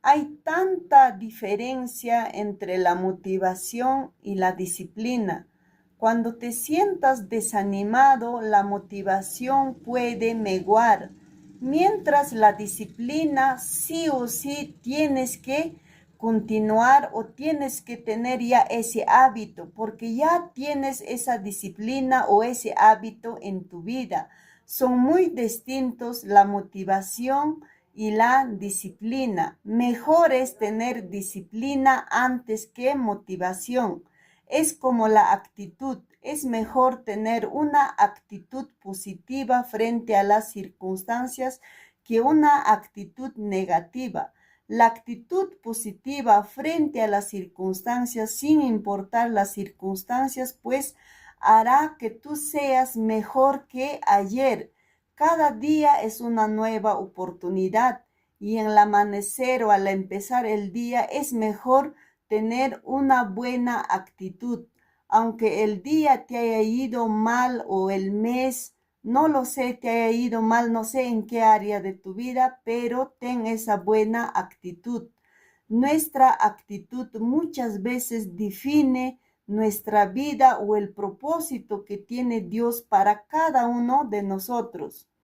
Hay tanta diferencia entre la motivación y la disciplina. Cuando te sientas desanimado, la motivación puede menguar, mientras la disciplina sí o sí tienes que continuar o tienes que tener ya ese hábito, porque ya tienes esa disciplina o ese hábito en tu vida. Son muy distintos la motivación y la disciplina. Mejor es tener disciplina antes que motivación. Es como la actitud. Es mejor tener una actitud positiva frente a las circunstancias que una actitud negativa. La actitud positiva frente a las circunstancias, sin importar las circunstancias, pues hará que tú seas mejor que ayer. Cada día es una nueva oportunidad y en el amanecer o al empezar el día es mejor tener una buena actitud. Aunque el día te haya ido mal o el mes, no lo sé, te haya ido mal, no sé en qué área de tu vida, pero ten esa buena actitud. Nuestra actitud muchas veces define nuestra vida o el propósito que tiene Dios para cada uno de nosotros.